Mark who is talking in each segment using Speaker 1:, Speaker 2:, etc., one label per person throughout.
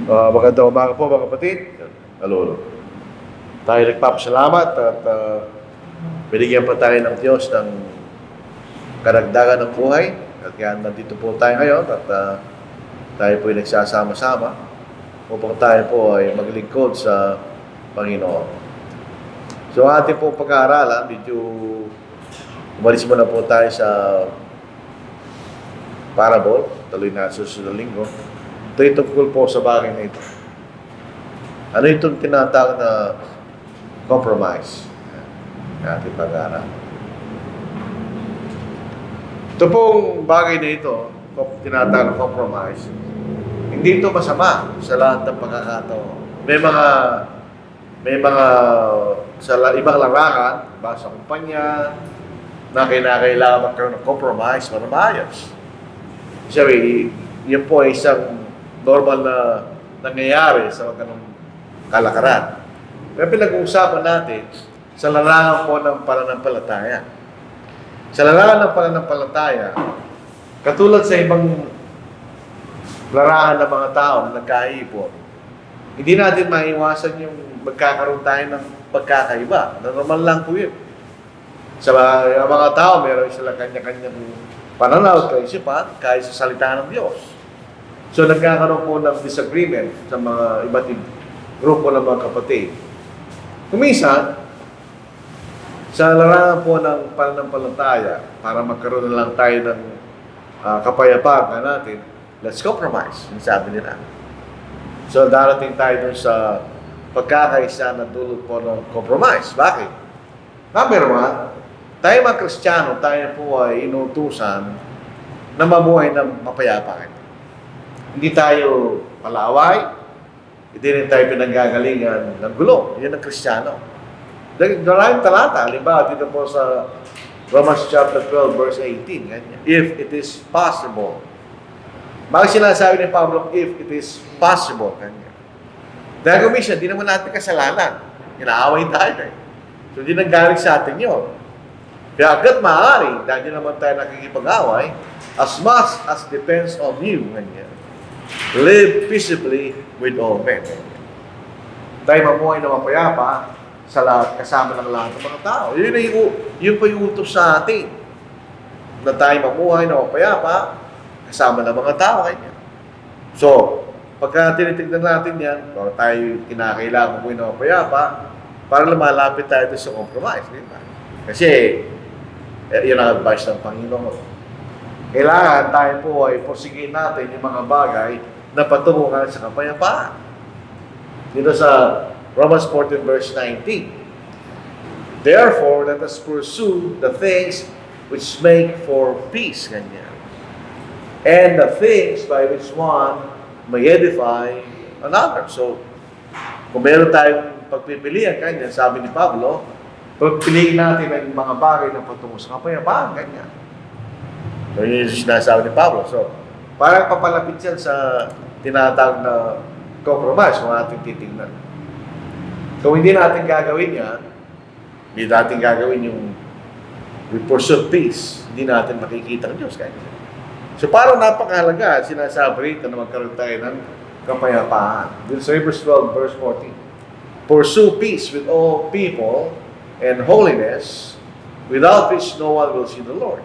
Speaker 1: Magandang umaga po mga kapatid. Hello. Tayo nagpapasalamat at binigyan pa tayo ng Diyos ng karagdagan ng buhay. At kaya nandito po tayo ngayon at tayo po ay nagsasama-sama upang tayo po ay maglingkod sa Panginoon. So ating po pag-aaralan, medyo umalis muna po tayo sa parable. Tuloy na susunod na linggo. Ito'y tungkol po sa bagay na ito. Ano itong tinatawag na compromise? Ating pag-aaral. Ito pong bagay na ito, tinatawag na compromise, hindi ito masama sa lahat ng pagkakataon. May mga sa ibang larangan, sa kumpanya, na kinakailangan magkaroon ng compromise para maayos. Sabi, yun po ay isang normal na nangyayari sa ganung kalakaran. Pero pinag-uusapan natin sa larangan po ng pananampalataya. Sa larangan ng pananampalataya, katulad sa ibang larangan ng mga tao na nagkaipon, hindi natin maiwasan yung magkakaroon tayo ng pagkakaiba. Normal lang po yun. Sa mga tao, meron sila kanya-kanyang pananaw, kaisipan, kahit sa salita ng Diyos. So nagkakaroon po ng disagreement sa mga iba't grupo ng mga kapatid. Kuminsan, sa larangan po ng pananampalataya, para magkaroon na lang tayo ng kapayapaan natin, let's compromise, yung sabi nila. So darating tayo dun sa pagkakaisa na dulot po ng compromise. Bakit? Number one, tayo mga Kristiyano, tayo po ay inutusan na mabuhay ng mapayapaan. Hindi tayo palaway, hindi rin tayo pinanggagalingan ng gulo. Yan ang Kristiyano. Maraming talata. Halimbawa, dito po sa Romans chapter 12, verse 18. Ganyan. If it is possible. Bakit sinasabi ni Pablo, if it is possible? Ganyan. Dahil kumisya, di naman natin kasalanan. Inaaway tayo. So, di nanggaling sa atin yun. Kaya agad maaari, dahil di naman tayo nakikipag-away, as much as depends on you. Ganyan. Live peaceably with all men. Tayo mamuhay na mapayapa sa lahat, kasama ng lahat ng mga tao. Yun po yung utos sa atin. Na tayo mamuhay na mapayapa kasama ng mga tao. Kanya. So, pagka tinitignan natin yan, o tayo kinakailangan mamuhay na mapayapa, para lumalapit tayo sa compromise. Diba? Kasi, yun ang advice ng Panginoon. Kailangan tayo po ay porsigin natin yung mga bagay na patunguhan sa kapayapaan. Dito sa Romans 14 verse 19. Therefore, let us pursue the things which make for peace. Ganyan. And the things by which one may edify another. So, kung meron tayong pagpipilian, ganyan, sabi ni Pablo, pagpiliin natin ang mga bagay na patungo sa kapayapaan. Ganyan. So, yun yung sinasabi ni Pablo. So, parang papalapit yan sa tinatawag na compromise kung ating titignan. Kung hindi natin gagawin yan, hindi natin gagawin yung we pursue peace, hindi natin makikita ang Diyos. So, parang napakahalaga, sinasabi rito na magkaroon tayo ng kapayapaan. Dito sa Hebrews 12, verse 14. Pursue peace with all people and holiness, without which no one will see the Lord.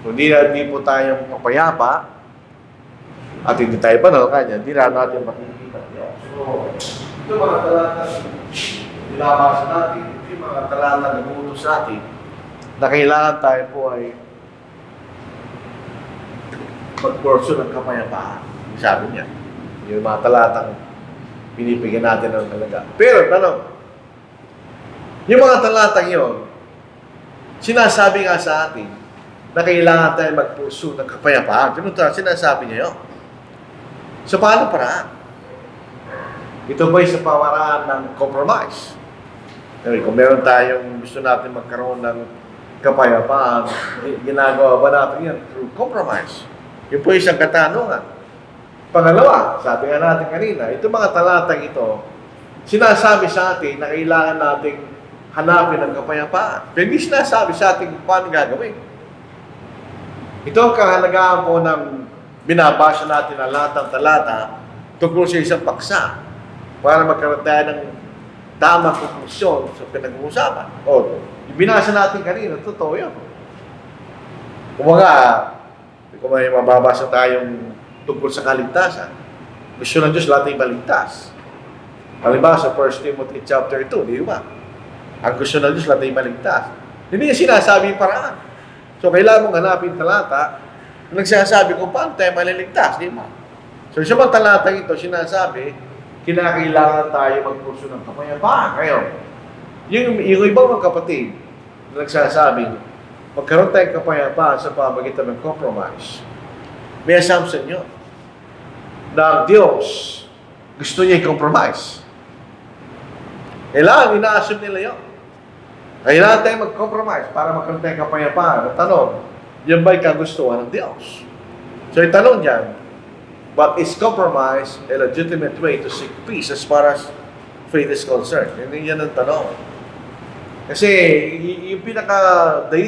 Speaker 1: Kung di po tayong mapayapa at hindi tayo panal kanya, hindi na natin makikita niya. So, ito mga talata nilabasa natin, ito mga talata na nag-uutos natin na kailangan tayo po ay mag-pursue ng kapayapaan. Sabi niya, yung mga talatang pinipigyan natin ng talaga. Pero, yung mga talatang yun, sinasabi nga sa atin, na kailangan tayo mag-pursue ng kapayapaan. Sinasabi niya yun. So, paano paraan? Ito ba'y sa pamaraan ng compromise? Kung meron tayong gusto natin magkaroon ng kapayapaan, ginagawa ba natin yan through compromise? Yun po isang katanungan. Pangalawa, sabi nga natin kanina, itong mga talatang ito, sinasabi sa atin na kailangan nating hanapin ang kapayapaan. Pero hindi sinasabi sa atin kung paano gagawin. Ito ang kahalagahan po ng binabasa natin ang lahat ng talata tungkol sa isang paksa para magkaroon tayo ng tamang konklusyon sa pinag-uusapan. O, yung binasa natin kanina, totoo yun. Kung may mababasa tayong tungkol sa kaligtasan, gusto ng Diyos lahat ay maligtas. Halimbawa sa 1 Timothy chapter 2, di ba? Ang gusto ng Diyos lahat ay maligtas. Hindi niya sinasabi yung paraan. So, kailangan mong hanapin talata na nagsasabi kung paano tayo maliligtas, di ba? So, sa mga talata ito, sinasabi, kinakailangan tayo magkurso ng kapayapaan. Ngayon, yung ibang mga kapatid na nagsasabi, magkaroon tayong kapayapaan sa pamagitan ng compromise. May assumption yun. Na ang Diyos gusto niya i-compromise. Kailangan, ina-assume nila yun. Kailangan tayo mag-compromise para magkaroon tayong kapayapaan. Ang tanong, yan ba'y kagustuhan ng Diyos? So, yung tanong dyan, but is compromise a legitimate way to seek peace as far as faith is concerned? Yan ang tanong. Kasi, yung the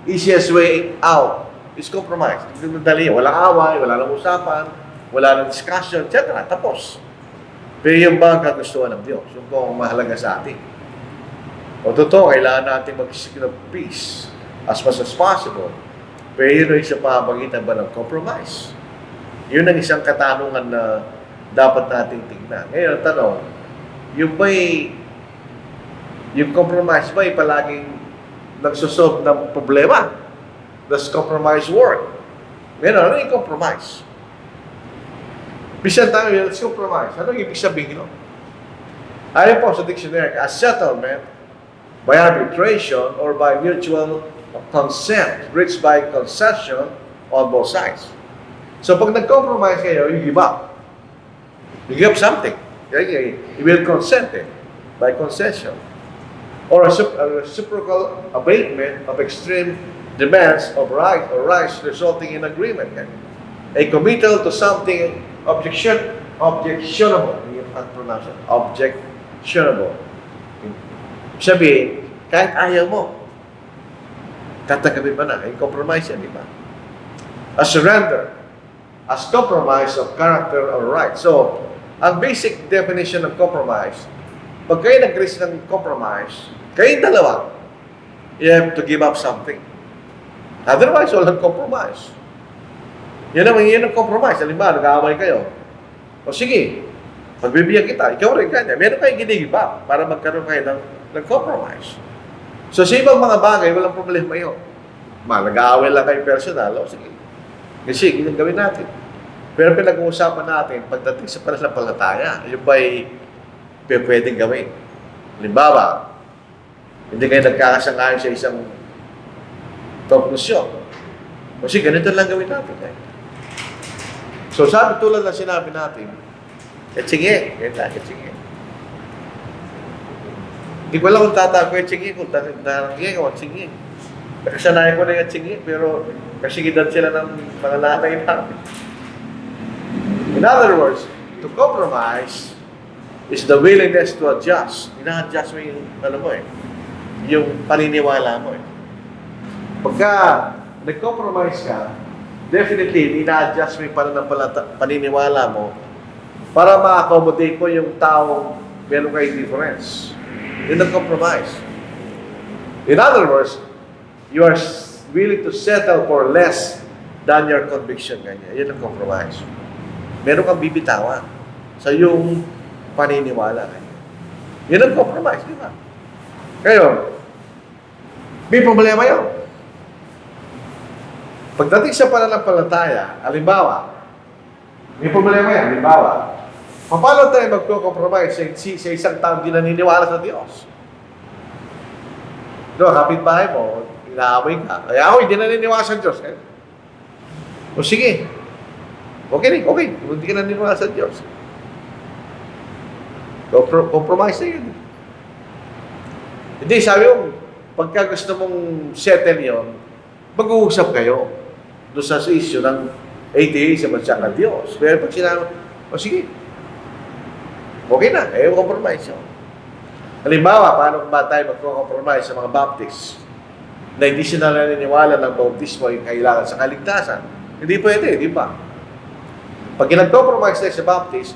Speaker 1: easiest way out is compromise. Dali, walang away, wala nang usapan, wala nang discussion, etc. Tapos. Pero yung ba ang kagustuhan ng Diyos? Yung kung mahalaga sa atin. O totoo, kailangan natin mag-seek ng peace as much as possible. Pero yun ay sa pamagitan ba ng compromise? Yun ang isang katanungan na dapat natin tingnan. Ngayon, ang tanong, yung compromise ba ay palaging nagsusolve ng problema? Does compromise work? Ngayon, ano yung compromise? Bisan tayo, let's compromise. Ano yung ibig sabihin nun? Ayon po sa dictionary, a settlement by arbitration or by mutual consent reached by concession on both sides. So pag nag-compromise kayo, you give up. You give up something. Okay? You will consent by concession. Or a reciprocal abatement of extreme demands of right or rights resulting in agreement. A committal to something objectionable. Yung pronounce it. Objectionable. Sabihin, kahit ayaw mo, tatagapin ba na? Yung compromise yan, di ba? A surrender. As compromise of character or right. So, ang basic definition ng compromise, pag kayo nag-reach ng compromise, kayong dalawa, you have to give up something. Otherwise, walang compromise. Yan ang compromise. Halimbawa, nag-aaway kayo. O sige, pagbibigyan kita, ikaw rin kanya. Meron kayong give up para magkaroon kayo ng compromise. So, sa ibang mga bagay, walang problema yun. Nag-aaway lang kayo personal, o sige. Kasi, ganyan gawin natin. Pero pinag-uusapan natin, pagdating sa pananampalataya, yung ba'y pwedeng gawin. Halimbawa, hindi kayo nagkakasangayon sa isang konklusyon. Kasi ganito lang gawin natin. So, sabi tulad na sinabi natin, sige, sige. Hindi ko lang kung tatago yung sige, kung tatagin ko, sige. Kasanayan ko na yung sige, pero kasigidan sila ng mga nanay namin. In other words, to compromise is the willingness to adjust. Ina-adjust mo yung, yung paniniwala mo. Pagka nag-compromise ka, definitely, ina-adjust mo yung paniniwala mo para ma-accommodate mo yung taong meron kayo difference. Yun ang compromise. In other words, you are willing to settle for less than your conviction. Ganyan. Yun ang compromise. Meron kang bibitawan sa yung paniniwala. Yun ang compromise, di ba? Ngayon, may problema yun. Pagdating sa pananampalataya, halimbawa, may problema yan, halimbawa, paano tayo magko-compromise sa isang taong di naniniwala sa Diyos? Kapitbahay mo, inaaway ka. Kaya ako, hindi naniniwala sa Diyos. O sige, okay, hindi ka naniniwala sa Diyos. Compromise na yun. Hindi, sabi mo, pagka gusto mong settle yun, mag-uusap kayo doon sa issue ng atheism at saka Diyos. Pero pag sinabi, o sige, okay na, compromise yun. Halimbawa, paano ba tayo magko-compromise sa mga Baptists na hindi sila naniniwala ng bautismo ay kailangan sa kaligtasan? Hindi pwede, di ba? Pag nag-compromise tayo sa Baptist,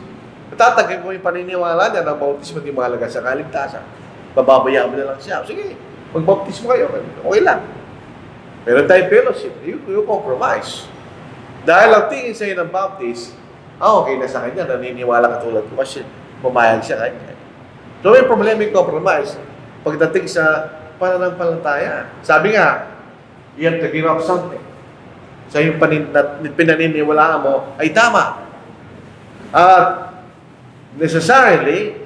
Speaker 1: matatagay mo yung paniniwala niya na ang bautismo hindi mahalaga sa kaligtasan. Pababayaan mo na lang siya. Sige, mag-baptismo kayo. Okay lang. Pero tayo fellowship, you compromise. Dahil ang tingin sa'yo ng Baptist, okay na sa kanya, naniniwala ka tulad ko kasi pumayag siya kanya. So may problema yung compromise pagdating sa pananampalataya. Sabi nga, you have to give up something. Sa yung pinaniniwalaan mo ay tama. At necessarily,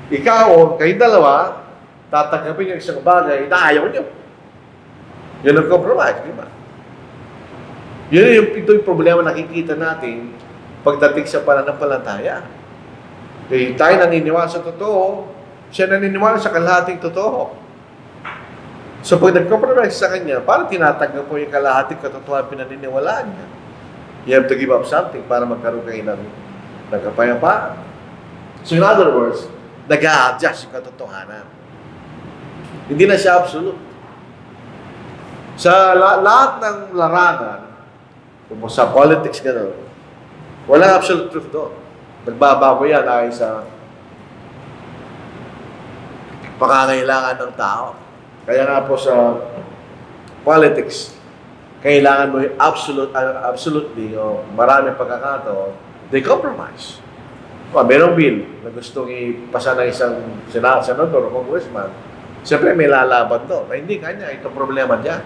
Speaker 1: ikaw o kayong dalawa, tatanggapin yung isang bagay na ayaw nyo. Yun ang compromise, di ba? Ito yung problema nakikita natin pagdating sa pananampalataya. Eh, tayo naniniwala sa totoo, siya naniniwala sa kalahating totoo. So pag nag-compromise sa kanya, parang tinatanggap mo yung kalahating katotohanan pinaniniwalaan niya. You have to give up something para magkaroon kayo ng kapayapaan. So in other words, nag-a-adjust yung katotohanan. Hindi na siya absolute. Sa lahat ng larangan, kung sa politics gano'n, walang absolute truth doon. Nagbabago yan ayon sa pangangailangan ng tao. Kaya nga po sa politics, kailangan mo yung absolutely o maraming pagkakataon, they compromise. Kung merong bill na gustong ipasa ng isang senador o congressman, siyempre may lalaban to. Na hindi kanya, ito problema dyan.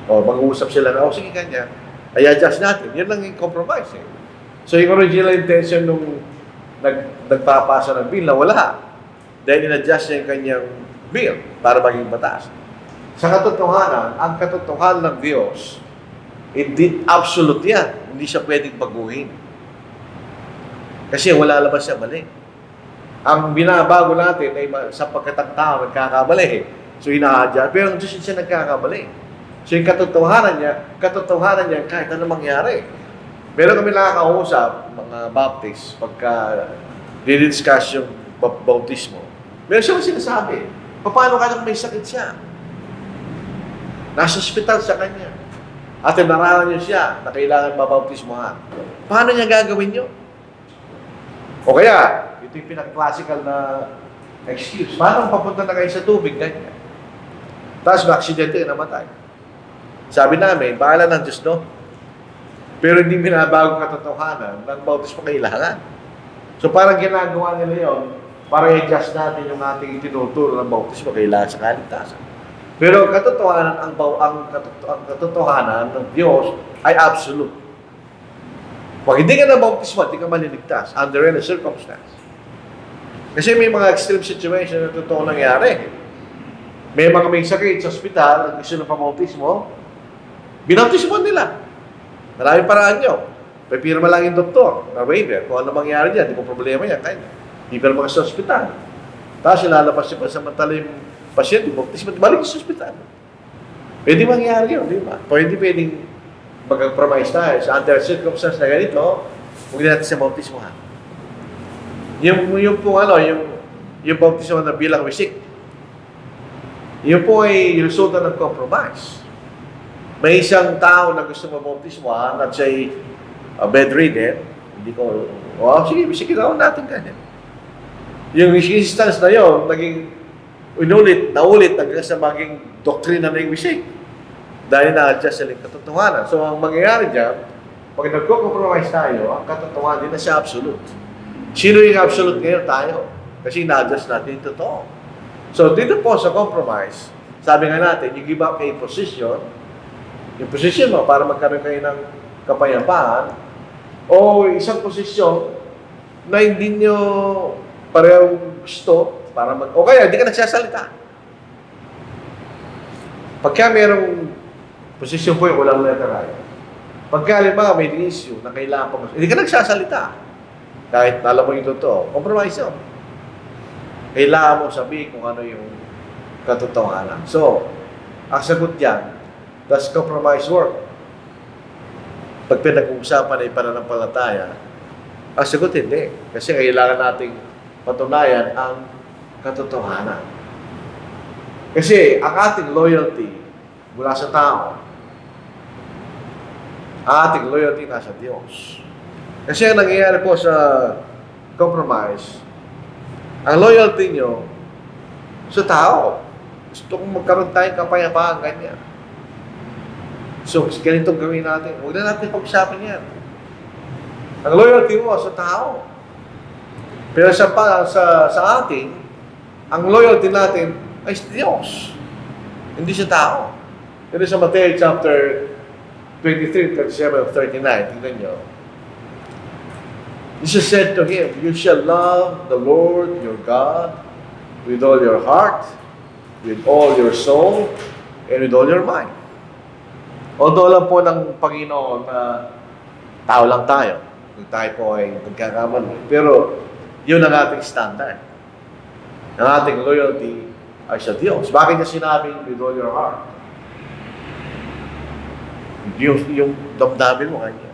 Speaker 1: O mag-uusap sila na, sige kanya, ay adjust natin. Yun lang yung compromise. Eh. So yung original intention nung nagpapasa ng bill na wala. Dahil in-adjust niya yung kanyang bill para maging batas. Sa katotohanan, ang katotohanan ng Diyos, hindi absolute yan. Hindi siya pwedeng baguhin. Kasi wala labas siya mali. Ang binabago natin ay sapagkat ang tao nagkakamali. So ina-adjust. Pero ang Diyos siya nagkakamali. So yung katotohanan niya kahit ano mangyari. Meron kami nakakausap, mga Baptist, pagka didiscuss yung bautismo. Meron siya sinasabi, paano ka nang may sakit siya? Nasa ospital sa kanya. At nararan niyo siya na kailangan mabautismohan. Paano niya gagawin yun? O kaya, ito yung pinaka-classical na excuse. Paano papunta na kayo sa tubig? Ganyan. Tapos ma-aksidente na namatay. Sabi namin, bahala ng Diyos, no? Pero hindi binabago katotohanan ng bautismo kailangan. So parang ginagawa nila yun, para i-adjust natin yung ating tinuturo ng bautismo kailangan sa kaligtasan. Pero katotohanan, ang katotohanan ng Diyos ay absolute. Pag hindi ka na bautismo, hindi ka maliligtas under any circumstance. Kasi may mga extreme situation na totoo nangyari. May mga may sakit sa ospital, gusto ng pamautismo, binautismo nila. Maraming paraan nyo. Pipirma lang yung doktor na waiver. Kung ano mangyari dyan, hindi mo problema yan. Kaya ipirma ka sa ospital. Tapos ilalabas siya pa samantala yung pasyente, bautismo, balik sa ospital. Pwede mangyari yun, di ba? Pwedeng mag-compromise tayo sa under circumstance na ganito, huwag natin sa bautismo ha. Yung bautismo na bilang wisik, yun po ay resulta ng compromise. May isang tao na gusto mabautismohan at siya'y bedridden, hindi ko, sige, bisikin natin ganyan. Yung instance na yun, naging naulit hanggang sa maging doktrina na yung wisik. Dahil na-adjust sila yung katotohanan. So, ang mangyayari dyan, pag nagko-compromise tayo, ang katotohanan din na siya absolute. Sino yung absolute ngayon? Tayo. Kasi na-adjust natin yung totoo. So, dito po sa compromise, sabi nga natin, you give up a position, yung posisyon mo para magkaroon kayo ng kapayapaan, o isang posisyon na hindi nyo parehong gusto, o kaya hindi ka nagsasalita. Pagka merong posisyon po yung walang letter I, pagka halimbawa may issue na kailangan pa, hindi ka nagsasalita. Kahit alam mo yung totoo, compromise yun. Kailangan mo sabihin kung ano yung katotohanan. So, ang sagot dyan, does compromise work? Pag pinag-uusapan ay pananampalataya, ang sagot hindi. Kasi kailangan nating patunayan ang katotohanan. Kasi ang ating loyalty mula sa tao, ang ating loyalty nasa Diyos. Kasi ang nangyayari po sa compromise, ang loyalty nyo sa tao. Gusto kong magkaroon tayong kapayapaan, ganyan. So, ganito gawin natin. Huwag na natin pag-usapan yan. Ang loyalty mo sa tao. Pero sa atin, ang loyalty natin ay sa Diyos. Hindi sa tao. Ito sa Matthew chapter 23, 37, 39. Tingnan nyo. Jesus said to him, "You shall love the Lord your God with all your heart, with all your soul, and with all your mind." Although alam po ng Panginoon na tao lang tayo, kung tayo po ay nagkakamali, pero yun ang ating standard. Ang ating loyalty ay sa Diyos. Bakit niya sinabing with all your heart? Yung damdamin mo kanya.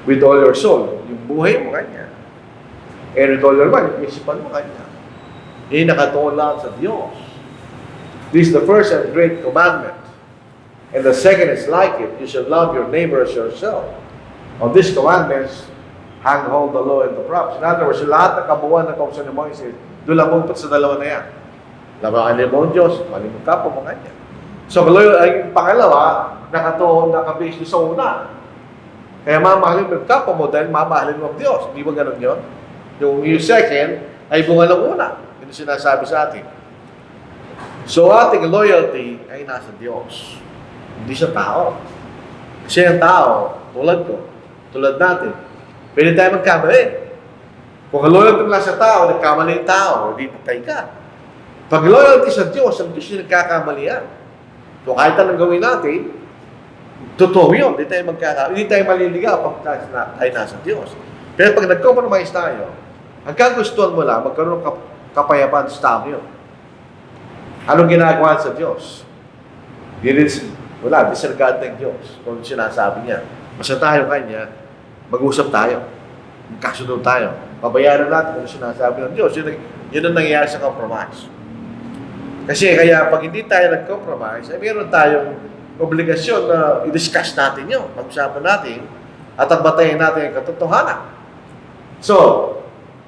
Speaker 1: With all your soul, yung buhay mo kanya. And with all your mind, yung isipan mo kanya. Yung nakatuon lang sa Diyos. This is the first and great commandment. And the second is like it. You shall love your neighbor as yourself. On these commandments, hang hold the law and the prophets. In other words, lahat ng kabuuan ng kausan ni Moises, doon lang pupunta sa dalawa na yan. Labakan mo ang Diyos, malimut ka po mga kanya. So, yung pangalawa, nakatuon, nakabase sa una. Kaya mamahalin mo yung kapwa mo dahil mamahalin mo ang Diyos. Hindi ba ganun yun? Yung second ay bunga ng una. Yun yung sinasabi sa atin. So, ating loyalty ay nasa Diyos. Hindi sa tao. Kasi ang tao, tulad ko, tulad natin, pwede tayo magkamali. Kung ang loyalty lang sa tao, nagkamali yung tao, hindi patay ka. Pag loyalty sa Diyos, ang Diyos yung nagkakamalian. So kahit anong gawin natin, totoo yun, hindi tayo maliligaw pag tayo nasa Diyos. Pero pag nag-compromise tayo, ang kagustuhan mo lang, magkaroon ng kapayapaan sa tao yun. Anong ginagawa sa Diyos? Wala, disregard ng Diyos kung sinasabi niya. Basta tayo kanya, mag-usap tayo. Magkasunod tayo. Pabayaran natin kung sinasabi ng Diyos. Yun ang nangyayari sa compromise. Kasi kaya pag hindi tayo nag-compromise, ay meron tayong obligasyon na i-discuss natin yun. Pag-usapan natin at batayin natin ang katotohanan. So,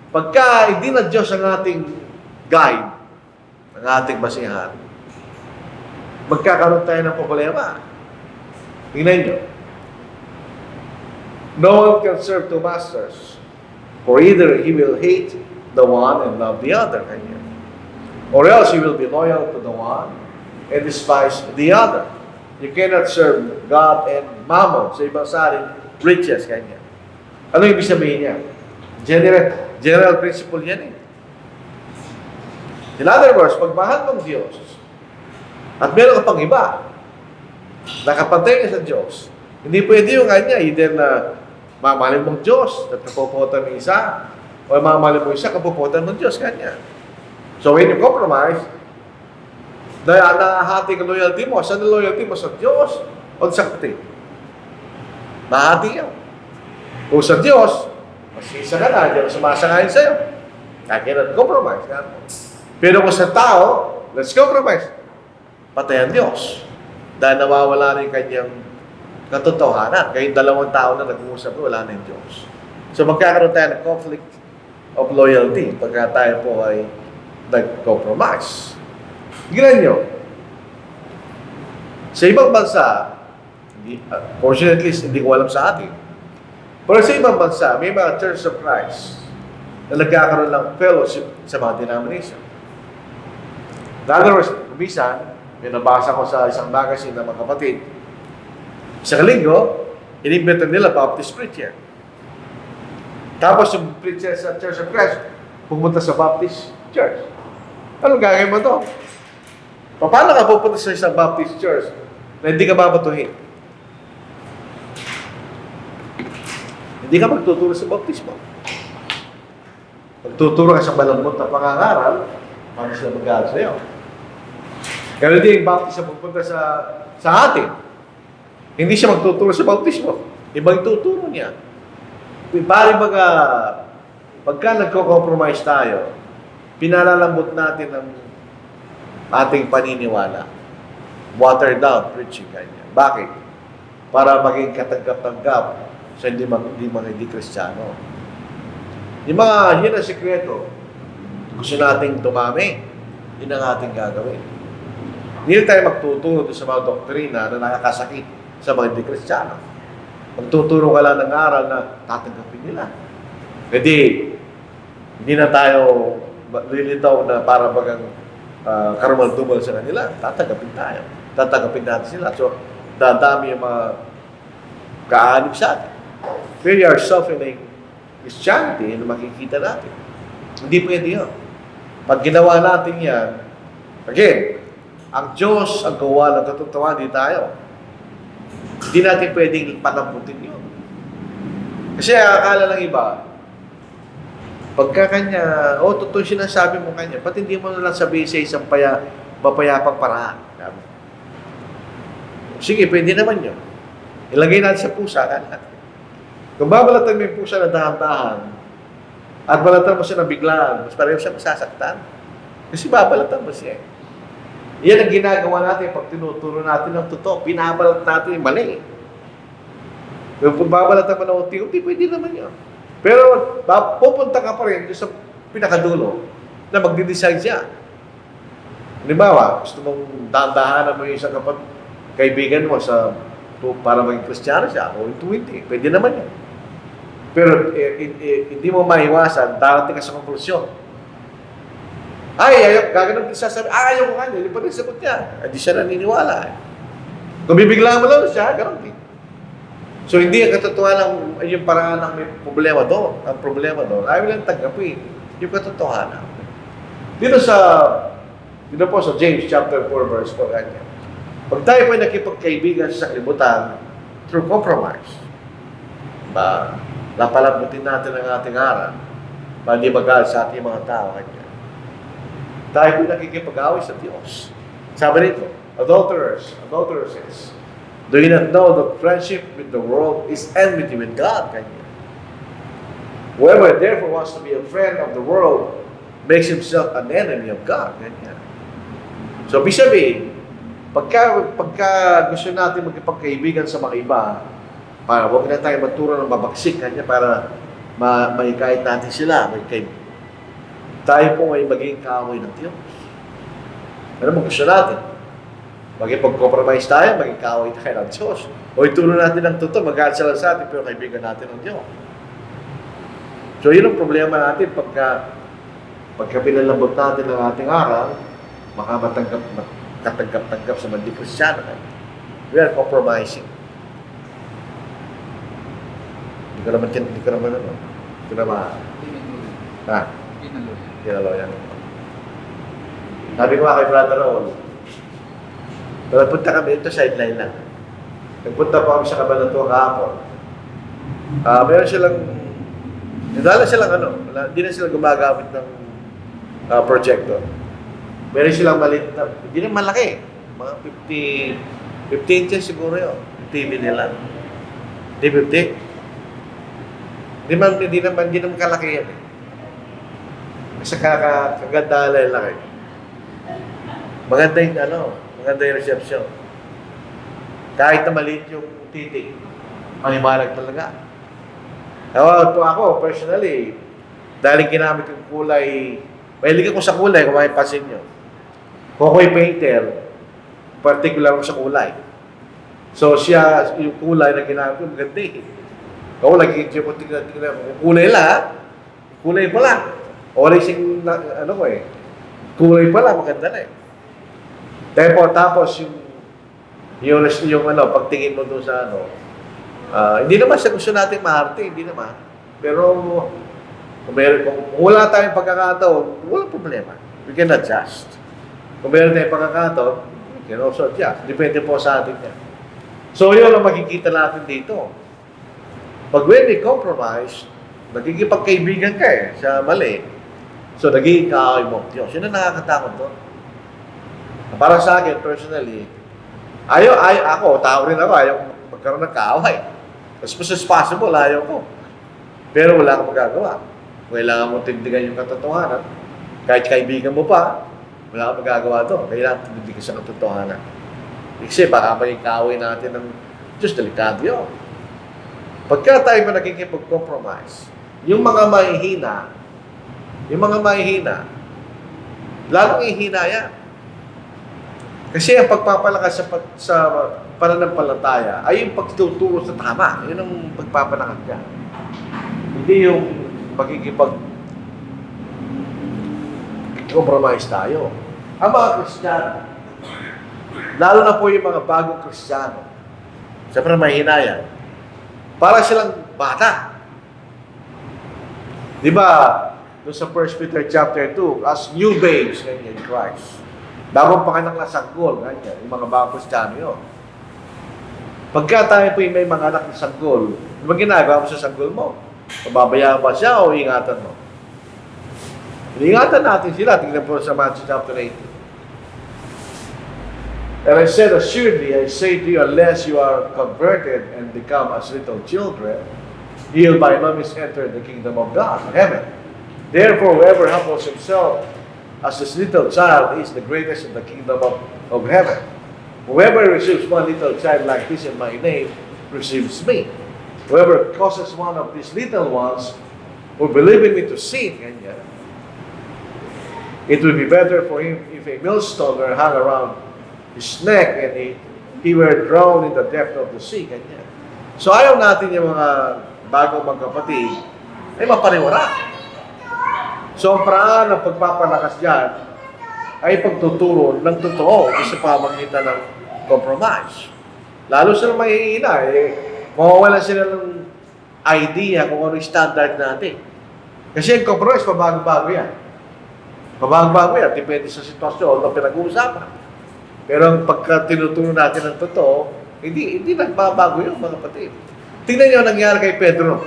Speaker 1: pagka hindi na Diyos ang ating guide, ang ating basihan, magkakaroon tayo ng problema. Tingnan nyo. No one can serve two masters, for either he will hate the one and love the other, or else he will be loyal to the one and despise the other. You cannot serve God and mammon. Sa ibang salin, riches, ganyan. Ano ibig sabihin niya? General principle yan eh. In other words, pag mahal mong Diyos, at meron ka pang iba, nakapantay ka sa Diyos, hindi pwede yung kanya, either na mamahalin mong Diyos at kapuputan ng isa, o mamahalin mo isa, kapuputan ng Diyos, kanya. So when you compromise, nahati ang loyalty mo. Saan ang loyalty mo? Sa Diyos o sa kapatid? Nahati yan. Kung sa Diyos, mas isa ka na, diyan sumasangayin sa'yo. Kaya compromise. Pero kung sa tao, let's compromise. Patay ang Diyos. Dahil nawawala rin kanyang katotohanan. Kaya yung dalawang tao na nag-uusap, wala na yung Diyos. So magkakaroon tayo ng conflict of loyalty pagka tayo po ay nag-compromise. Tignan nyo. Sa ibang bansa, fortunately, hindi ko alam sa atin. Pero sa ibang bansa, may mga Church of Christ na nagkakaroon ng fellowship sa mga denomination. In other words, kumisan, may nabasa ko sa isang magazine ng mga kapatid. Isang linggo, inimbento nila Baptist preacher. Tapos yung preacher sa Church of Christ, pumunta sa Baptist Church. Anong gagawin mo to? Paano ka pupunta sa isang Baptist Church na hindi ka babatuhin? Hindi ka magtuturo sa baptismo. Magtuturo ka sa malambot na pangangaral, paano sila mag-aaral sa'yo? Kaya hindi yung baptist na pupunta sa atin. Hindi siya magtuturo sa baptismo. Ibang tuturo niya. Pagka nagko-compromise tayo, pinalalambot natin ang ating paniniwala. Watered down preaching kanya. Bakit? Para maging katanggap-tanggap sa hindi Kristiyano. Yun ang sikreto. Gusto nating dumami, yun ang ating gagawin. Hindi tayo magtuturo sa mga doktrina na nakakasakit sa mga hindi Kristiyano. Magtuturo ka lang ng aral na tatanggapin nila. Hindi na tayo lilitaw na para bagang karumal-dumal sa kanila. Tatanggapin tayo. Tatanggapin natin sila. So, dadami yung mga kaanib sa atin. We are softening Christianity na makikita natin. Hindi pwede yun. Pag ginawa natin yan, again, ang Diyos ang gawa ng katotohanan, di tayo. Hindi natin pwedeng palambutin yun. Kasi akala ng iba, pagka kanya, totoo sinasabi mo kanya, ba't hindi mo nalang sabihin sa isang mapayapang paraan? Sige, pwede naman yun. Ilagay natin sa pusa, natin. Kung babalatan mo yung pusa na dahan-dahan, at balatan mo siya na biglaan, mas pareho siya masasaktan. Kasi babalatan mo siya. Yan ang ginagawa natin pag tinuturo natin ng totoo. Pinabalat natin yung mali. Kung babalatan mo ng unti-unti, pwede naman yun. Pero pupunta ka pa rin sa pinakadulo na magdi-decide siya. Halimbawa, gusto mong dahan-dahanan mo yung isang kaibigan mo para maging Kristiyano siya o hindi. Pwede naman yun. Pero hindi mo maiwasan, darating ka sa konklusyon. Gagano'n din sasabi, ayaw ko kanya, hindi pa rin sagot niya. Hindi siya naniniwala. Kung bibiglaan mo lang siya, gano'n din. So, hindi ang katotohanan yung paraan ng may problema doon. Ang problema doon, ayaw lang tanggapin yung katotohanan. Dito po sa James chapter 4 verse 4, ganyan. Pag tayo po ay nakipagkaibigan sa kalibutan through compromise, napalambutin natin ang ating aral, hindi magalit sa ating mga tao, ganyan. Tayo po nakikipag-away sa Diyos. Sabi nito, adulteresses, do you not know that friendship with the world is enmity with God? Ganyan. Whoever therefore wants to be a friend of the world makes himself an enemy of God. Ganyan. So, ibig sabihin, pagka gusto natin magkipagkaibigan sa mga iba, para huwag na tayo maturo ng mabagsik kanya para maikait natin sila. Tayo po ay maging kaaway ng Diyos. Pero gusto natin. Magkipag-compromise tayo, maging kaaway tayo ng Diyos. O ituro natin ng totoo, mag-aaral sila sa atin, pero kaibigan natin ng Diyos. So, yun ang problema natin pagka pinalambot natin ang ating aral, makatanggap sa mga Kristiyano. We are compromising. Hindi ko naman. Kinaloyan. Sabi ko kay Brother Raul, punta kami ito, sideline lang. Nagpunta pa kami sa Cabanatuan kahapon. Meron silang, hindi na sila gumagamit ng projector. Meron silang maliit na, hindi na malaki. Mga 50 inches siguro yun. TV nila. Hindi 50. Hindi naman kalaki yan eh. Kasi kaganda lang laki. Maganda yung reception. Kahit na maliit yung titik, panimalag talaga. Ako, personally, dahil ginamit yung kulay, mahilig ako sa kulay, kung makipasin nyo. Kung ako'y painter, particular ako sa kulay. So, yung kulay na ginamit ko, maganda eh. Ako, lagi ko tingnan, kulay lang, kulay pa lang. O wala isang, kulay pa lang, maganda na eh. Tapos yung pagtingin mo doon sa hindi naman sa gusto natin maharte, hindi naman. Pero, kung wala tayong pagkakataon, walang problema. We can adjust. Kung meron tayong pagkakataon, we can also adjust. Depende po sa atin yan. So, yun ang makikita natin dito. Pag when we compromise, nagkikipagkaibigan ka sa mali. So, nagiging kaaway mo. Diyos, yun ang nakakatakot doon. Para sa akin, personally, ako, tao rin ako, ayaw magkaroon ng kaaway. As much as possible, ayaw ko. Pero wala akong magagawa. Kailangan mo tindigan yung katotohanan. Kahit kaibigan mo pa, wala akong magagawa doon. Kailangan tindigan sa katotohanan. Kasi baka maging kaaway natin ng Diyos, delikado yun. Pagka tayo pa nakikipag-compromise, yung mga mahihina, lalong ihina yan. Kasi ang pagpapalakas sa pananampalataya ay yung pagtuturo sa tama. Yun ang pagpapalakas niya. Hindi yung compromise tayo. Ang mga Kristiyano, lalo na po yung mga bagong Kristiyano, siyempre mahina yan, para silang bata. Di ba, doon sa 1 Peter chapter 2, as new babes in Christ. Bagong panganak na sanggol, ganyan, yung mga bagong Kristiyano yun. Pagka tayo po yung may mga anak na sanggol, ano ginagawa mo sa sanggol mo? Pababayaan ba siya o ingatan mo? Ingatan natin sila. Tingnan po sa Matthew chapter 18. And I said, assuredly, I say to you, unless you are converted and become as little children, you will by no means enter the kingdom of God, heaven. Therefore, whoever humbles himself as this little child is the greatest in the kingdom of heaven. Whoever receives one little child like this in my name receives me. Whoever causes one of these little ones who believe in me to sin, ganyan, it would be better for him if a millstone were hung around his neck and he were drowned in the depth of the sea, ganyan. So ayaw natin yung mga bagong magkapatid ay mapariwara. So ang paraan ng pagpapalakas dyan ay pagtuturo ng totoo sa pamagitan ng compromise. Lalo sila mahihina, mawawala sila ng idea kung ano yung standard natin. Kasi yung compromise, pabago-bago yan. Pabago-bago yan, depende sa sitwasyon o pinag-uusapan. Pero pagka tinuturo natin ng totoo, hindi nagbabago yun, mga kapatid. Tingnan niyo nangyari kay Pedro.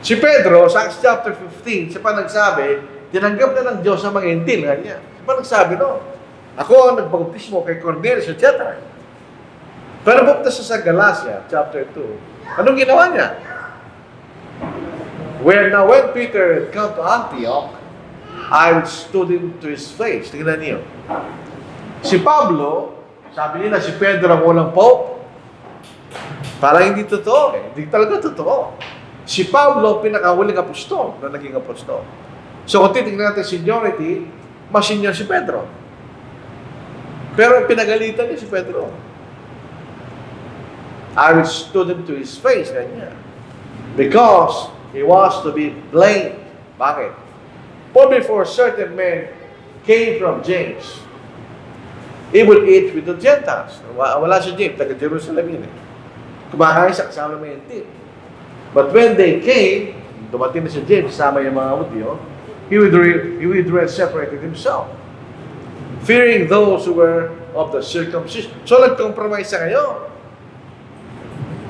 Speaker 1: Si Pedro, sa Acts chapter 15, siya pa nagsabi, tinanggap na ng Diyos ang mga intil. Siya pa nagsabi, no? Ako ang nagbautismo kay Cornelius, etc. Pero pupunta siya sa Galatia, chapter 2. Anong ginawa niya? When Peter had come to Antioch, I stood him to his face. Tingnan niyo. Si Pablo, sabi nila si Pedro ang unang pope. Parang hindi totoo eh. Hindi talaga totoo. Si Pablo, pinakahuling apostol na naging apostol. So kung titignan natin seniority, mas senior si Pedro. Pero pinagalitan niya si Pedro. I stood him to his face, ganyan. Because he was to be blamed. Bakit? For before certain men came from James, he would eat with the Gentiles. Wala si James, taga-Jerusalem yun eh. Kumakain siya kasama ng mga But when they came, dumating na si James, kasama yung mga Hudyo, he would separate himself, fearing those who were of the circumcision. So nag-compromise siya ngayon.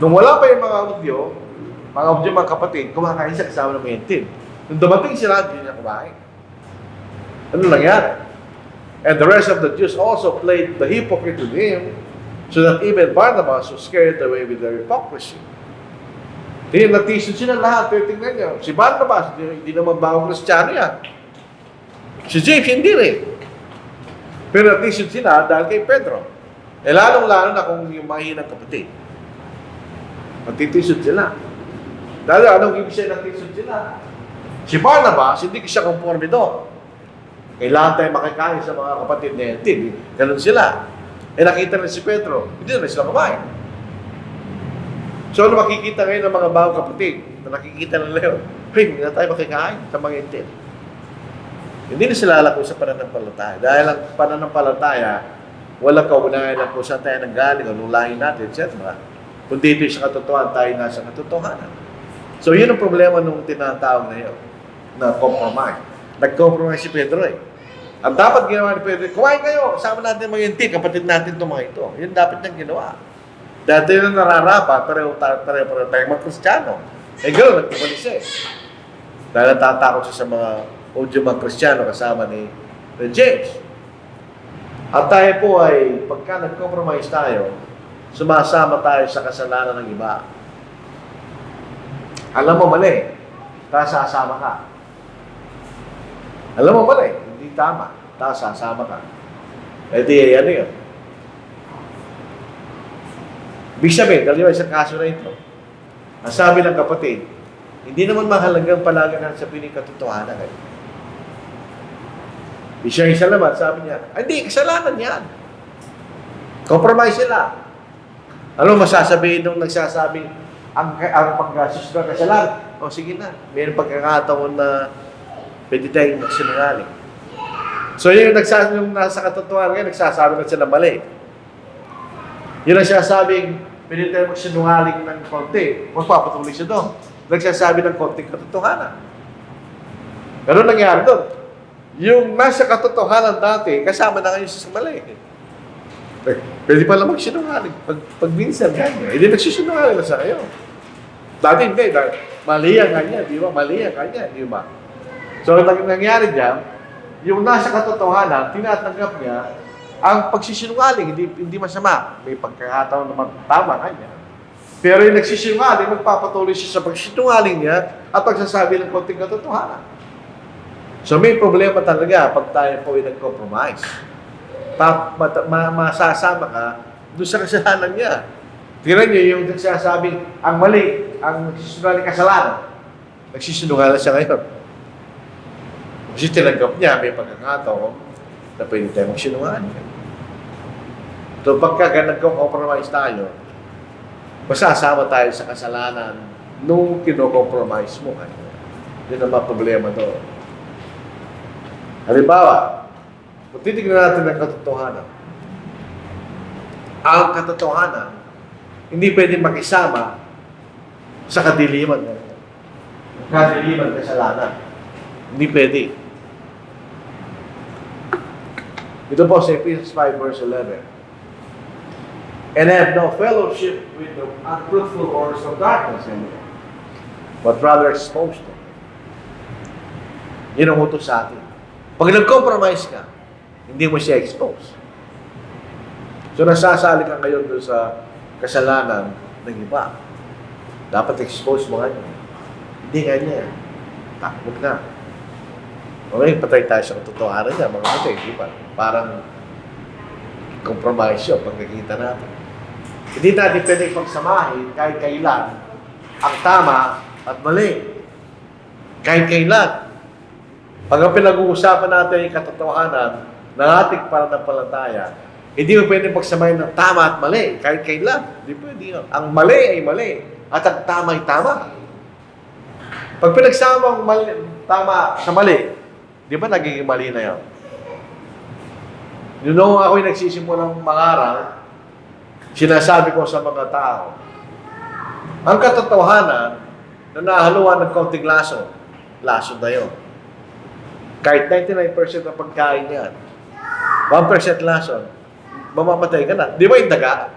Speaker 1: Nung wala pa yung mga Hudyo, mga kapatid, kumakain siya kasama ng mga Nung dumating sila, hindi niya kumain. Ano nangyari? And the rest of the Jews also played the hypocrite with him, so that even Barnabas was carried away with their hypocrisy. Natisod sila lahat. Pero tingnan nyo, si Barnabas, hindi naman bagong Kristiyano yan. Si James, hindi rin. Pero natisod sila dahil kay Pedro. Lalong-lalo na kung yung mahinang kapatid. Natitisod sila. Dahil anong ibig siya natisod sila? Si Barnabas, hindi siya conforme doon. Kailangan tayo makikain sa mga kapatid na yan. Ganun sila. Nakita na si Pedro, hindi na sila kumain. So, ano makikita ngayon ng mga bagong kapatid na nakikita na ngayon? Hindi na tayo makikain sa mga intil. Hindi na sila alako sa pananampalataya. Dahil ang pananampalataya, walang kaunayan lang kung saan tayo nanggaling, anong lahi natin, etc. Kung dito sa katotohanan, tayo nasa katotohanan. So, yun ang problema nung tinatawag na yun, na compromise. Nag-compromise si Pedro eh. Ang dapat ginawa ni Pedro, kumain kayo, kasama natin mga intil, kapatid natin itong mga ito. Yun dapat niyang ginawa. Dati na nararapat, pareho tayong mga Kristiyano. Gano'n, nagpumalis siya eh. Dahil natatakot siya sa mga Kristiyano kasama ni James. At tayo po ay, pagka nag-compromise tayo, sumasama tayo sa kasalanan ng iba. Alam mo mali, tapos sasama ka. Alam mo mali, hindi tama, tapos sasama ka. Ano yun? Ibig sabihin, dahil sa kaso na ito, ang sabi ng kapatid, hindi naman mahalagang palagi na sabihin ng katotohanan. Isa naman, sabi niya, hindi, kasalanan yan. Compromise sila. Ano masasabihin nung nagsasabing ang pag-gasos na kasalanan? O sige na, mayroong pagkakataon na pwede tayong magsinungaling. So yung nasa katotohanan ngayon, nagsasabi na sila mali. Yung nagsasabing pwede tayong magsinungaling ng konti, magpapatuloy siya doon. Nagsasabi ng konting katotohanan. Pero nangyari doon, yung nasa katotohanan dati, kasama na ngayon sa mali. Pwede pala magsinungaling. Pag minsan kanya, hindi nagsisinungaling na sa kayo. Dati hindi, mali ang kanya, di ba? Mali ang kanya, di ba? So, nangyari dyan, yung nasa katotohanan, tinatanggap niya, ang pagsisinungaling, hindi masama. May pagkakataon naman tama kanya. Pero yung nagsisinungaling, magpapatuloy siya sa pagsisinungaling niya at pagsasabi ng konting katotohanan. So, may problema talaga pag tayo po ay nag-compromise. Masasama ka doon sa kasalanan niya. Tingnan niyo yung nagsasabing ang mali, ang nagsisinungaling kasalanan. Nagsisinungaling siya ngayon. Kasi tinanggap niya, may pagkakataon na pwede tayo magsinungaling. So pagka nagko-compromise tayo, masasama tayo sa kasalanan nung kino-compromise mo. Yun ang mga problema to. Halimbawa, kung titignan natin ang katotohanan, ang katotohanan, hindi pwede makisama sa kadiliman. Kadiliman, kasalanan. Hindi pwede. Ito po sa Ephesians 5 verse 11. And have no fellowship with the unfruitful works of darkness anymore, but rather exposed them. Yun ang utos sa atin. Pag nag-compromise ka, hindi mo siya expose. So nasasali ka ngayon doon sa kasalanan ng iba. Dapat expose mo nga niya. Hindi nga niya. Takot na. Okay, patay tayo sa katotohanan niya, mga patay, di ba? Parang compromise yun pag nakikita natin. Hindi natin pwedeng pagsamahin kahit kailan ang tama at mali. Kahit kailan. Pag ang pinag-uusapan natin yung katotohanan ng ating pananampalataya, hindi mo pwedeng pagsamahin ng tama at mali kahit kailan. Hindi pwede yun. Ang mali ay mali at ang tama ay tama. Pag pinagsama ang tama sa mali, di ba nagiging mali na yun? Noong ako'y nagsisimulang mangaral, sinasabi ko sa mga tao, ang katotohanan na nahaluan ng kaunting lason na yun. Kahit 99% ng pagkain yan, 1% lason, mamamatay ka na. Di ba yung daga?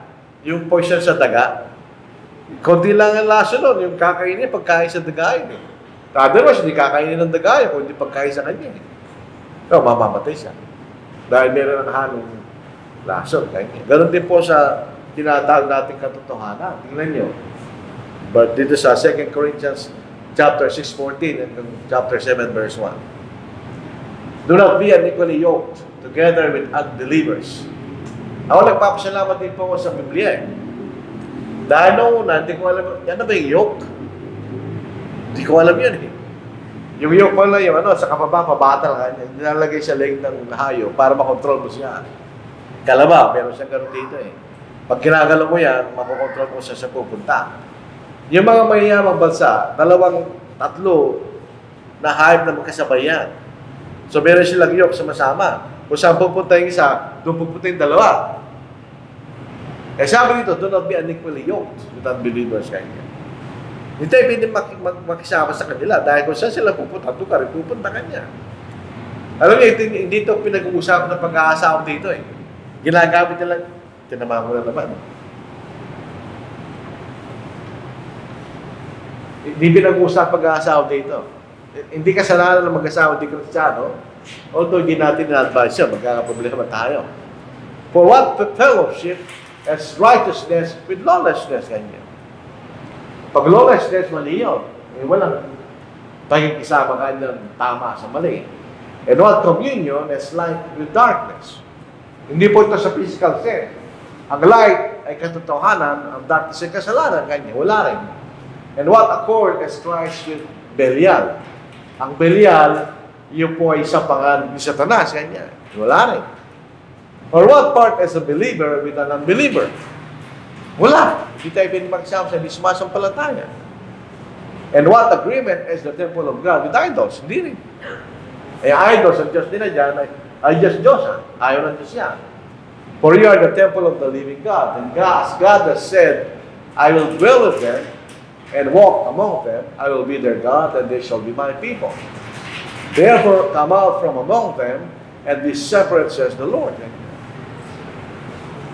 Speaker 1: Yung portion sa daga? Kunti lang ang lason nun, yung kakainin, pagkain sa daga yun. Otherwise, hindi kakainin ng daga yun, kung hindi pagkain sa kanya. So, mamamatay siya. Dahil meron ng halong lason. Ganon din po sa tinatawag nating katotohanan. Tingnan nyo. But dito sa 2 Corinthians chapter 6:14 and chapter 7 verse 1. Do not be unequally yoked together with unbelievers. Ako nagpapasalamat din po ako sa Biblia. Dahil noong una, hindi ko alam, yan na ba yung yoke? Hindi ko alam yun eh. Yung yoke pala yung sa kapaba, pabatal ka, nilalagay sa leg ng hayo para makontrol mo siya. Kalabaw, meron siyang ganun dito eh. Pag kinagalaw mo yan, makokontrol mo siya sa pupunta. Yung mga mayayamang bansa, 2, 3 na hayop na magkasabay yan. So meron silang yoke sama-sama. Kung saan pupunta yung isa, doon pupunta yung dalawa. Eh sabi dito, do not be unequally yoked with unbelievers kanya. Hindi tayo pwede makisama sa kanila dahil kung saan sila pupunta, doon ka rin pupunta kanya. Alam niyo, hindi ito pinag-uusapan ng pag-aasawa dito eh. Ginagamit nila, tinama mo na naman. Hindi pinag-uusapan pag-aasawa dito. Hindi kasalanan ng mag-asawa di Kristiyano, although hindi natin na-advise siya, magkakaproblema tayo. For what fellowship as righteousness with lawlessness, kanya. Pag lawlessness, mali yun. Eh, walang pakikisama ka ng tama sa mali. And what communion is light with darkness. Hindi po ito sa physical sense. Ang light ay katotohanan, ang darkness ay kasalanan, kanya, wala rin. And what accord has Christ with Belial? Ang Belial, yun po ay sapangan ni Satanas, kanya, wala rin. Or what part as a believer with an unbeliever? Wala. Hindi tayo pinagsama sa sumasampalataya. And what agreement is the temple of God with idols? Hindi rin. Eh, idols ang Diyos nila dyan ay just Diyos. Ayaw ng Diyos yan. For you are the temple of the living God. And God has said, I will dwell with them and walk among them. I will be their God and they shall be my people. Therefore, come out from among them and be separate, says the Lord.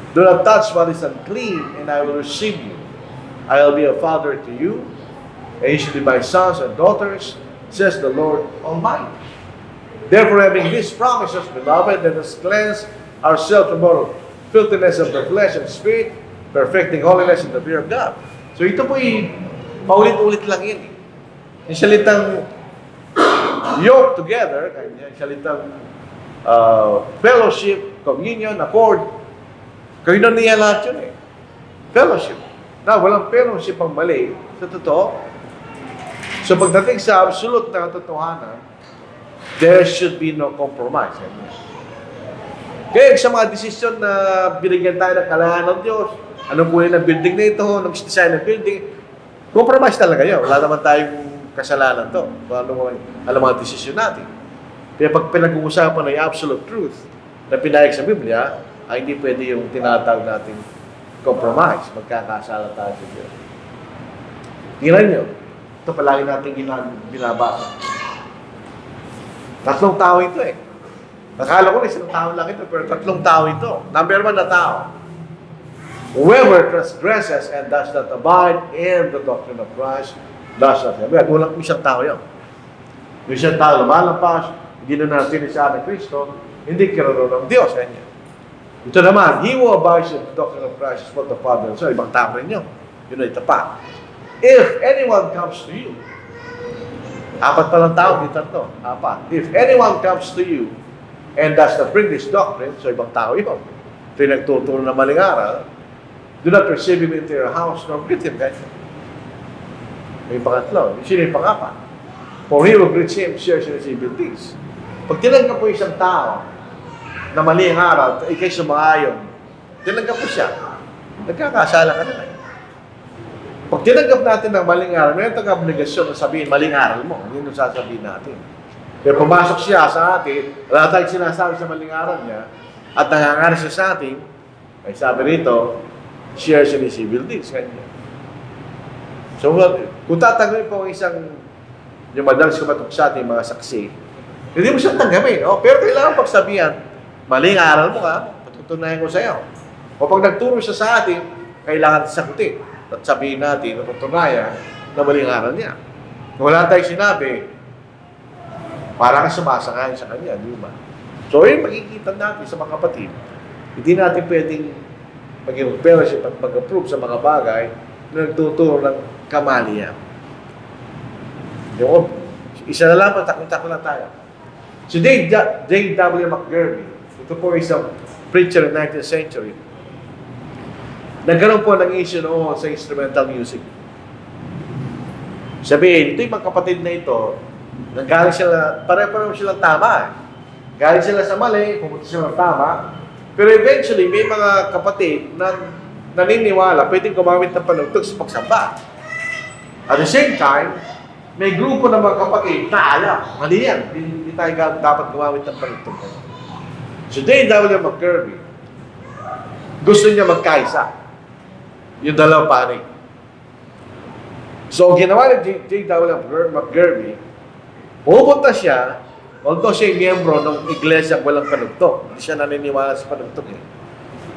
Speaker 1: Do not touch what is unclean, and I will receive you. I will be a father to you, and you shall be my sons and daughters, says the Lord Almighty. Therefore, having these promises, beloved, let us cleanse ourselves from all filthiness of the flesh and spirit, perfecting holiness in the fear of God. So ito po paulit-ulit lang yun. Yung salitang yoke together, yung salitang fellowship, communion, accord, kayo na niya lahat yun eh. Fellowship. Na walang fellowship ang mali. Sa totoo. So pagdating sa absolute na katotohanan, there should be no compromise. Kaya sa mga desisyon na binigyan tayo ng kalayaan ng Diyos, anong kulay ng building na ito, anong design ng building, compromise talaga yun. Wala naman tayong kasalanan to. Alam mga desisyon natin. Kaya pag pinag-uusapan ng absolute truth na pinayag sa Biblia, ay hindi pwede yung tinatawag natin compromise. Magkakasala tayo sa Diyos. Tingnan nyo. Ito palagi natin binabasa. Tatlong tao ito eh. Nakala ko isang tao lang ito, pero tatlong tao ito. Number one na tao. Whoever transgresses and does not abide in the doctrine of Christ, does not have. Walang isang tao yun. Yung isang tao lumalampas, hindi na natin sa ating Kristo, hindi kinaroon ng Diyos. Kanya. Ito naman, he who abides in the doctrine of Christ is what the Father and Son. Ibang tao rin yun. Yun ay tapat. If anyone comes to you, apat palang tao, dito to. Apat. If anyone comes to you and does not bring this doctrine, so ibang tao yun. Ito yung nagtuturo na maling aral, do not receive him into your house, nor greet him. Kaya may pangatlo. Sino yung pangapat? For he will greet him, shares in his evil deeds. Pag tinanggap po isang tao na mali ang aral, ikay sumaayon, tinanggap po siya, nagkakasala ka na. Pag tinanggap natin ng maling aral, mayroon tayong obligasyon na sabihin, maling aral mo. Ano yung sasabihin natin? Pero pumasok siya sa atin, wala tayong sinasabi sa maling aral niya, at nangangaral siya sa atin, ay sabi rito, shares in his evil deeds. Kanya. So, kung tatanggapin po ang isang, yung madalas kumatok sa atin, mga saksi, hindi mo siya tanggapin. Oh, pero kailangan pagsabihan, maling aral mo ka, patutunayan ko sa iyo. O pag nagturo siya sa atin, kailangan sagutin. At sabihin natin, patutunayan na maling aral niya. Kung wala tayong sinabi, parang sumasangay sa kanya, di ba? So, yun makikita natin sa mga kapatid. Hindi natin pwedeng maging fellowship at mag-approve sa mga bagay na nagtuturo ng kamalian. Yung, isa na lang, patakot lang tayo. Si J.W. McGurvey, ito po isang preacher in the 19th century. Nagkaroon po ng issue noon sa instrumental music. Sabihin, ito yung mga kapatid na ito, nanggaling sila, pare-pareho silang tama. Galing sila sa mali, pumunta sila ng tama. Pero eventually, may mga kapatid na naniniwala, pwedeng gumamit ng panugtog sa pagsamba. At the same time, may grupo ng mga kapatid na alam, mali yan, hindi tayo dapat gumamit ng panugtog. So, J.W. McGurvey, gusto niya magkaisa. Yung dalawang panig. So, ginawa ni J.W. McGurvey, pupunta siya, although siya yung miyembro ng iglesia walang panugtog. Hindi siya naniniwala sa panugtog eh.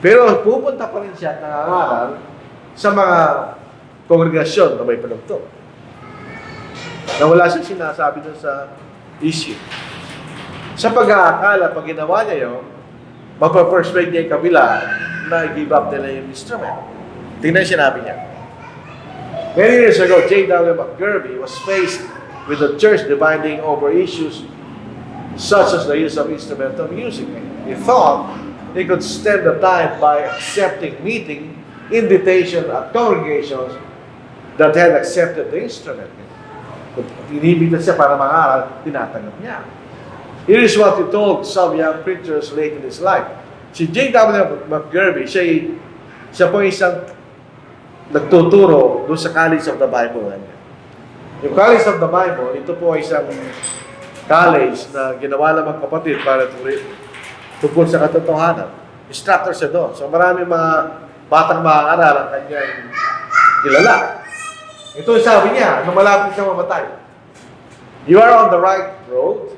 Speaker 1: Pero pupunta pa rin siya at nangangaral sa mga kongregasyon na may panugtog. Na wala siyang sinasabi dun sa issue. Sa pag-aakala, pag ginawa niya yun, mapapersuade niya yung kabila na give up nila yung instrument. Tingnan sinabi niya. Many years ago, J.W. McGurvey was faced with the church dividing over issues such as the use of instrumental music. He thought he could stem the tide by accepting meeting invitation at congregations that had accepted the instrument. Kung inibig na siya para mangaral, tinatanggap niya. Here is what he told some young preachers late in his life. Si J.W. McGurvey, siya po isang nagtuturo doon sa College of the Bible. Yung College of the Bible, ito po ay isang college na ginawa ng mga kapatid para tungkol sa katotohanan. Instructor siya doon. So maraming mga batang makakaral ang kanyang kilala. Ito sabi niya, nung malapit siya mamatay. You are on the right road,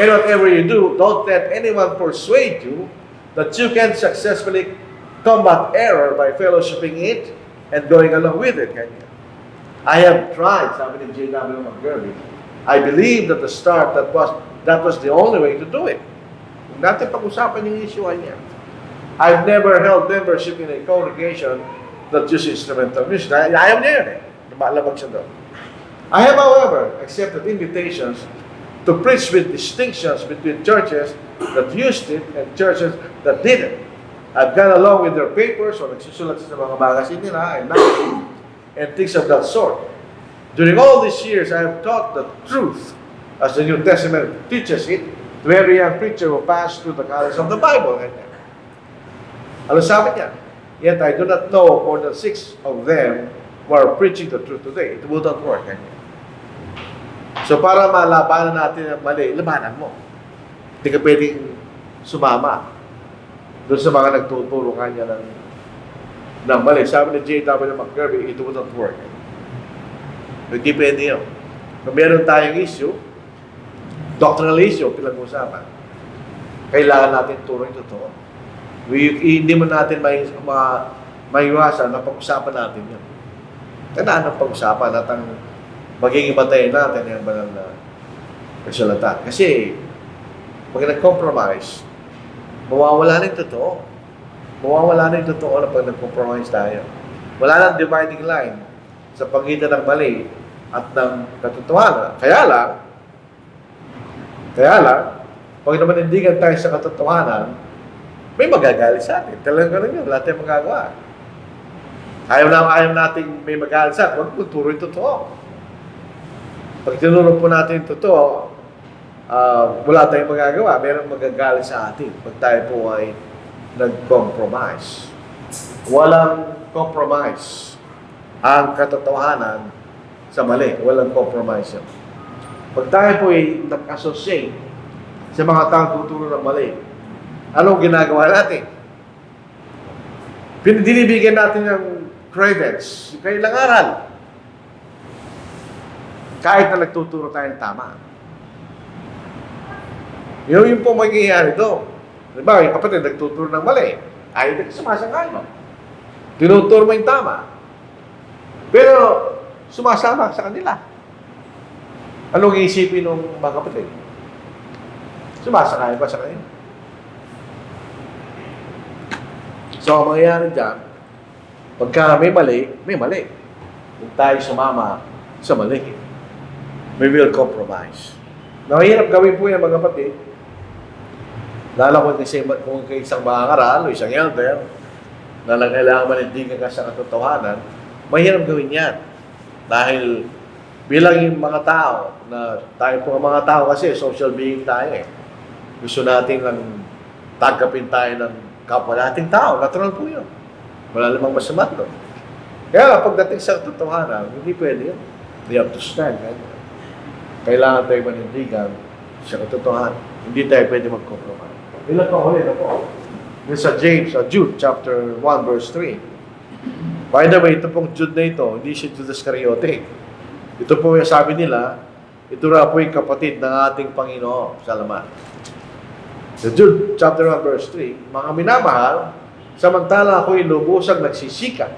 Speaker 1: and whatever you do, don't let anyone persuade you that you can successfully combat error by fellowshipping it and going along with it. I have tried, sabi ni J.W. McGurvey. I believe that the start, that was the only way to do it. Kung natin pag-usapan yung issue niya. I've never held membership in a congregation that uses instrumental music. Ayaw niya yun eh. Lumalabag siya doon. I have, however, accepted invitations to preach with distinctions between churches that used it and churches that didn't. I've gone along with their papers o nagsusulat sa mga magazine nila and things of that sort. During all these years, I have taught the truth as the New Testament teaches it to every young preacher who passed through the college of the Bible. Ano sabi niya? Yet I do not know more than 6 of them who are preaching the truth today. It will not work. So para malabanan natin ang mali, labanan mo. Hindi ka pwedeng sumama doon sa mga nagtuturo kanya ng mali. Sabi ni J.W. McGurvey, it will not work. Hindi pwede yun. Kung meron tayong issue, doctrinal issue, pinag-usapan, kailangan natin turo yung totoo. Hindi mo natin maiwasan na pag-usapan natin yun. Kailangan ng pag-usapan at ang magiging batayin natin yung banal na kasulatan. Kasi, pag nag-compromise, mawawala na yung totoo. Mawawala na yung totoo na pag nag-compromise tayo. Wala nang dividing line sa pagitan ng mali at ng katotohanan. Kaya lang, pag namanindigan tayo sa katotohanan, may magagalit sa atin. Talagang ganun yun. Lahat yung magagawa. Ayaw natin may magagalit sa atin. Huwag mo turo yung totoo. Pag tinuro po natin yung totoo, wala tayong magagawa. Merong magagalit sa atin pag tayo po ay nag-compromise. Walang compromise ang katotohanan sa mali. Walang compromise yun. Pag tayo po ay nag-associate sa mga taong tuturo ng mali, anong ginagawa natin? Dinibigyan natin ng credence, kailang aral. Kahit na nagtuturo tayo ng tama. Yung po magiging doon. Diba, yung kapatid nagtuturo ng mali, ay sumasangay mo. Tinuturo mo yung tama. Pero, sumasama sa kanila. Anong iisipin ng mga kapatid? Sumasangay ba sa kanila? So, ang mangyayari dyan, pagka may mali, may mali. Kung tayo sumama sa mali, we will compromise. Mahirap gawin po yan, mga kapatid. Lalo kung kay isang makakaral o isang elder, na kailangan manindigan ka sa katotohanan, mahirap gawin yan. Dahil bilang yung mga tao, na tayo po ang mga tao kasi social being tayo eh. Gusto natin lang tagapin tayo ng kapwa nating tao. Natural po yun. Wala namang masama doon. Kaya pagdating sa katotohanan, hindi pwede yun. We have to stand. Kailangan tayo manindigan sa katotohanan. Hindi tayo pwede mag-compromise. Ilan pa ulit ako? Sa Jude chapter 1 verse 3. By the way, ito pong Jude na ito, hindi siya Judas Iscariote. Ito po yung sabi nila, ito na po yung kapatid ng ating Panginoon. Salamat. Sa Jude chapter 1 verse 3, mga minamahal, samantala ako'y lubusang nagsisikat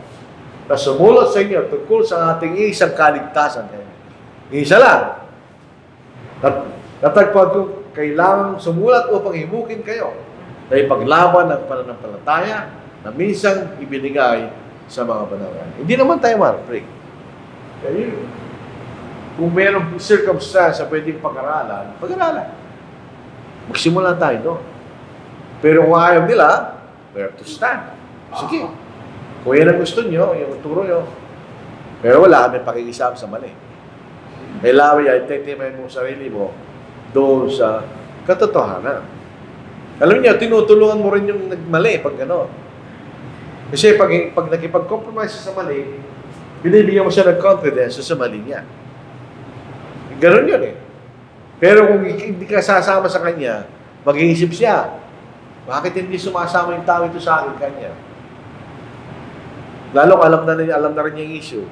Speaker 1: na sumulat sa inyo tungkol sa ating isang kaligtasan. Isa lang. Natagpuan ko, kailangan sumulat upang himukin kayo na ipaglaban ng pananampalataya na minsang ibinigay sa mga banal. Hindi naman tayo ma-break. Kaya kung mayroong circumstance na pwedeng pag-aralan, pag-aralan. Magsimula tayo doon. Pero kung ayaw nila, we have to stand. Sige. Kung yan ang gusto nyo, yung turo nyo. Pero wala kami pakikisama sa mali. Kailangan yan, titimayin mo sarili mo doon sa katotohanan. Alam niyo, tinutulungan mo rin yung nagmali pag gano'n. Kasi pag nakipag-compromise sa mali, binibigyan mo siya ng confidence sa mali niya. Gano'n yun eh. Pero kung hindi ka sasama sa kanya, mag-iisip siya, bakit hindi sumasama yung tao ito sa akin kanya? Lalo alam na rin niya yung issue.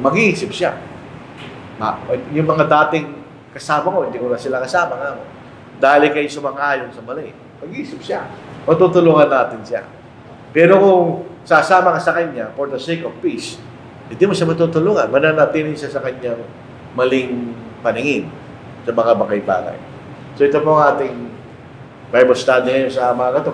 Speaker 1: Mag-iisip siya. Yung mga dating kasama ko, hindi ko na sila kasama nga mo. Dahil kayo sumang-ayon sa mali. Mag-iisip siya. O tutulungan natin siya. Pero kung sasama ka sa kanya for the sake of peace, hindi mo siya matutulungan. Mananatili siya sa kanyang maling paningin sa mga bagay-bagay. So ito po ang ating Bible study ngayon sa mga ito.